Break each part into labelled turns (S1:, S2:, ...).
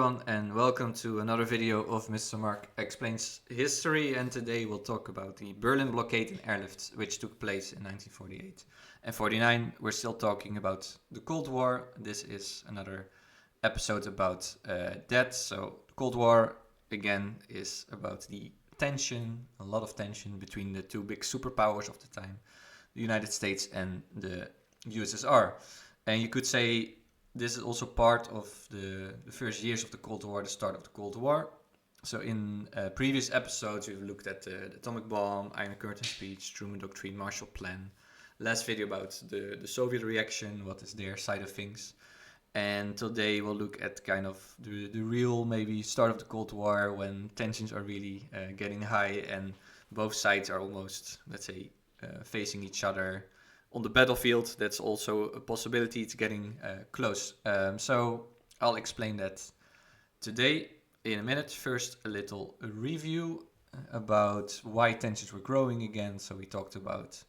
S1: everyone, and welcome to another video of Mr. Mark Explains History. And today we'll talk about the Berlin Blockade and Airlift, which took place in 1948 and 49. We're still talking about the Cold War. This is another episode about that. So the Cold War, again, is about the tension, a lot of tension between the two big superpowers of the time, the United States and the USSR. And you could say this is also part of the first years of the Cold War, the start of the Cold War. So in previous episodes, we've looked at the atomic bomb, Iron Curtain speech, Truman Doctrine, Marshall Plan. Last video about the Soviet reaction, what is their side of things. And today we'll look at kind of the real maybe start of the Cold War when tensions are really getting high and both sides are almost, let's say, facing each other. On the battlefield, that's also a possibility. It's getting close. So I'll explain that today in a minute. First, a little review about why tensions were growing again. So we talked about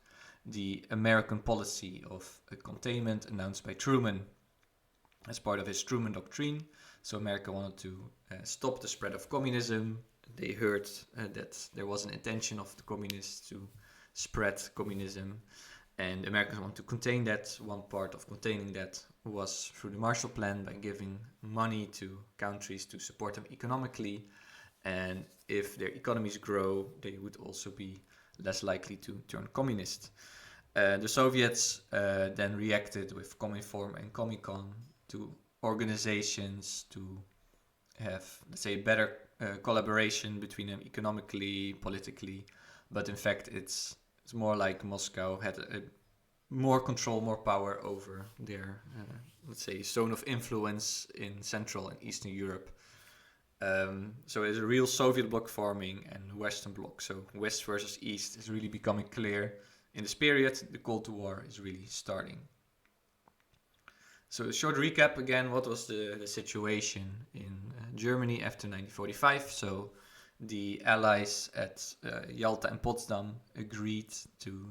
S1: the American policy of containment announced by Truman as part of his Truman Doctrine. So America wanted to stop the spread of communism. They heard that there was an intention of the communists to spread communism. And Americans want to contain that. One part of containing that was through the Marshall Plan by giving money to countries to support them economically. And if their economies grow, they would also be less likely to turn communist. The Soviets then reacted with Cominform and Comecon to organizations to have, let's say, better collaboration between them economically, politically. But in fact, it's more like Moscow had a more control, more power over their, let's say, zone of influence in Central and Eastern Europe. So there's a real Soviet bloc forming and Western bloc. So West versus East is really becoming clear in this period. The Cold War is really starting. So a short recap again, what was the situation in Germany after 1945? So the Allies at Yalta and Potsdam agreed to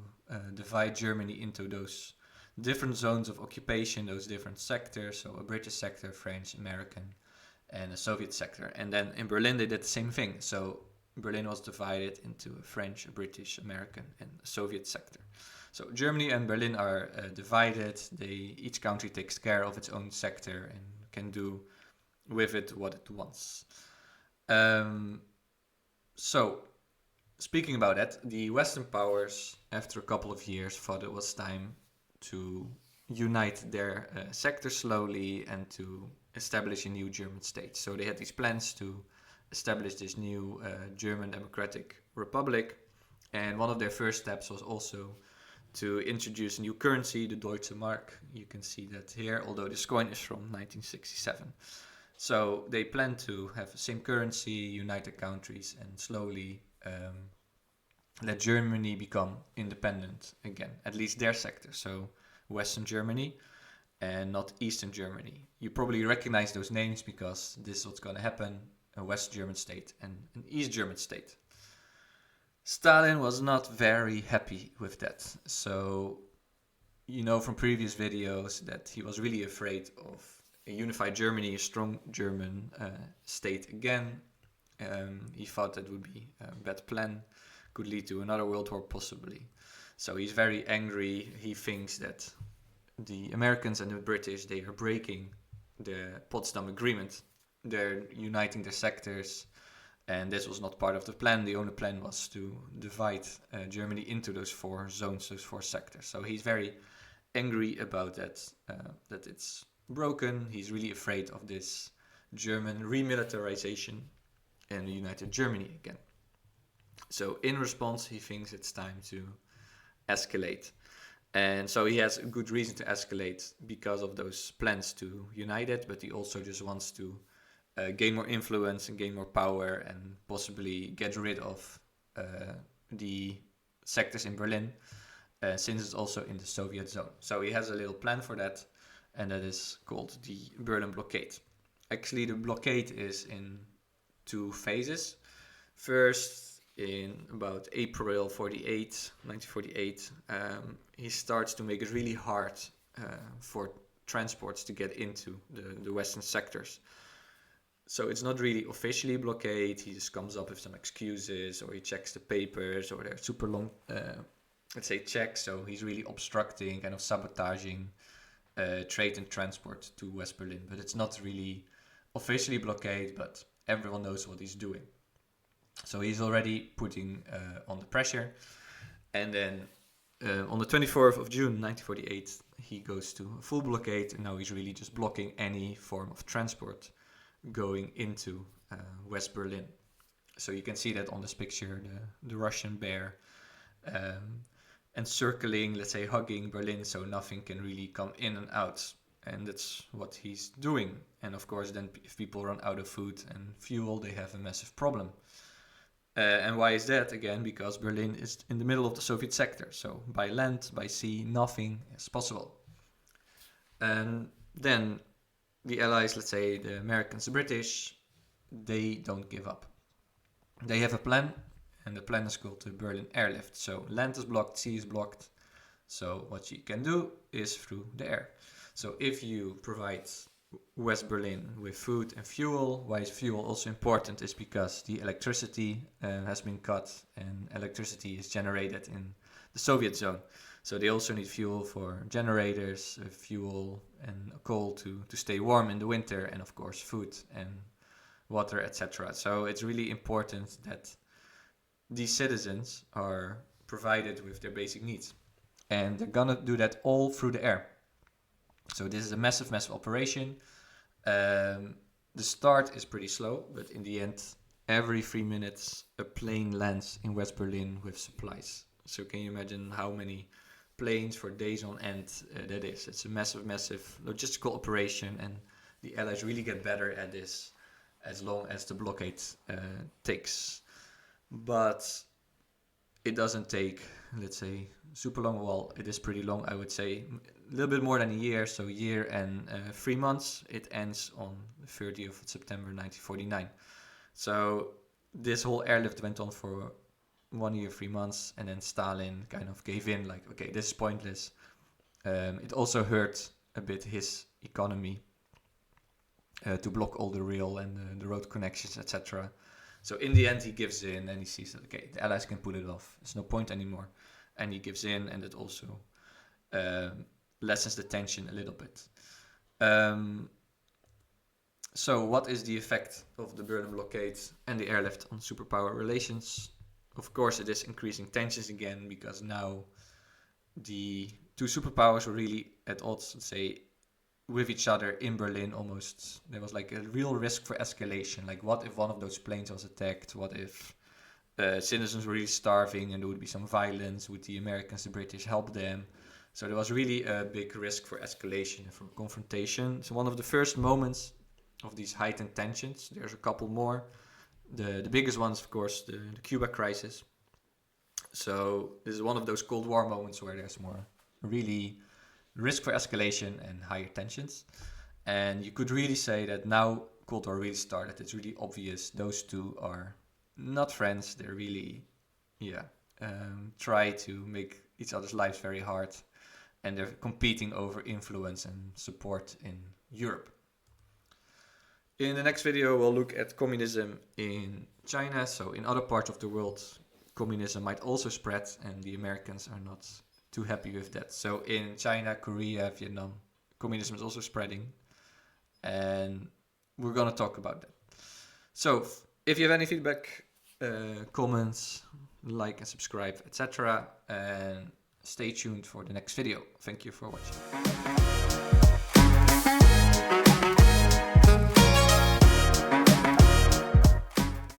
S1: divide Germany into those different zones of occupation, those different sectors, so a British sector, French, American, and a Soviet sector. And then in Berlin they did the same thing. So Berlin was divided into a French, a British, American, and a Soviet sector. So Germany and Berlin are divided. Each country takes care of its own sector and can do with it what it wants. So, speaking about that, the Western powers, after a couple of years, thought it was time to unite their sector slowly and to establish a new German state. So they had these plans to establish this new German Democratic Republic. And one of their first steps was also to introduce a new currency, the Deutsche Mark. You can see that here, although this coin is from 1967. So they plan to have the same currency, unite the countries, and slowly let Germany become independent again, at least their sector. So Western Germany and not Eastern Germany. You probably recognize those names because this is what's going to happen, a West German state and an East German state. Stalin was not very happy with that. So you know from previous videos that he was really afraid of a unified Germany, a strong German state again. He thought that would be a bad plan, could lead to another world war possibly. So he's very angry. He thinks that the Americans and the British, they are breaking the Potsdam Agreement. They're uniting their sectors, and this was not part of the plan. The only plan was to divide Germany into those four zones, those four sectors. So he's very angry about that, that it's broken. He's really afraid of this German remilitarization and united Germany again. So in response, he thinks it's time to escalate. And so he has a good reason to escalate because of those plans to unite it, but he also just wants to gain more influence and gain more power and possibly get rid of the sectors in Berlin, since it's also in the Soviet zone. So he has a little plan for that, and that is called the Berlin Blockade. Actually, the blockade is in two phases. First, in about April 1948, he starts to make it really hard for transports to get into the Western sectors. So it's not really officially blockade. He just comes up with some excuses, or he checks the papers, or they're super long, let's say, checks. So he's really obstructing, kind of sabotaging trade and transport to West Berlin. But it's not really officially blockade, but everyone knows what he's doing. So he's already putting on the pressure. And then on the 24th of June 1948, he goes to a full blockade, and now he's really just blocking any form of transport going into West Berlin. So you can see that on this picture, the Russian bear encircling, let's say, hugging Berlin, so nothing can really come in and out. And that's what he's doing. And of course, then if people run out of food and fuel, they have a massive problem. And why is that? Again, because Berlin is in the middle of the Soviet sector. So by land, by sea, nothing is possible. And then the Allies, let's say the Americans, the British, they don't give up. They have a plan, and the plan is called the Berlin Airlift. So land is blocked, sea is blocked. So what you can do is through the air. So if you provide West Berlin with food and fuel, why is fuel also important is because the electricity has been cut, and electricity is generated in the Soviet zone. So they also need fuel for generators, fuel and coal to stay warm in the winter, and of course food and water, etc. So it's really important that these citizens are provided with their basic needs. And they're gonna do that all through the air. So this is a massive, massive operation. The start is pretty slow, but in the end, every 3 minutes, a plane lands in West Berlin with supplies. So can you imagine how many planes for days on end that is? It's a massive, massive logistical operation, and the Allies really get better at this as long as the blockade takes. But it doesn't take, let's say, super long. Well, it is pretty long, I would say. A little bit more than a year, so a year and 3 months. It ends on the 30th of September 1949. So this whole airlift went on for 1 year, 3 months, and then Stalin kind of gave in, like, okay, this is pointless. It also hurt a bit his economy to block all the rail and the road connections, etc. So in the end, he gives in, and he sees that, okay, the Allies can put it off. There's no point anymore. And he gives in, and it also lessens the tension a little bit. So what is the effect of the Berlin blockade and the airlift on superpower relations? Of course, it is increasing tensions again, because now the two superpowers were really at odds, let's say, with each other in Berlin almost. There was like a real risk for escalation. Like, what if one of those planes was attacked? What if citizens were really starving and there would be some violence? Would the Americans, the British help them? So there was really a big risk for escalation and for confrontation. So one of the first moments of these heightened tensions, there's a couple more. The biggest ones, of course, the Cuba crisis. So this is one of those Cold War moments where there's more really risk for escalation and higher tensions. And you could really say that now Cold War really started. It's really obvious those two are not friends. They're really, try to make each other's lives very hard. And they're competing over influence and support in Europe. In the next video, we'll look at communism in China. So in other parts of the world, communism might also spread, and the Americans are not too happy with that. So in China, Korea, Vietnam, communism is also spreading, and we're gonna talk about that. So if you have any feedback, comments, like and subscribe, etc. And stay tuned for the next video. Thank you for watching.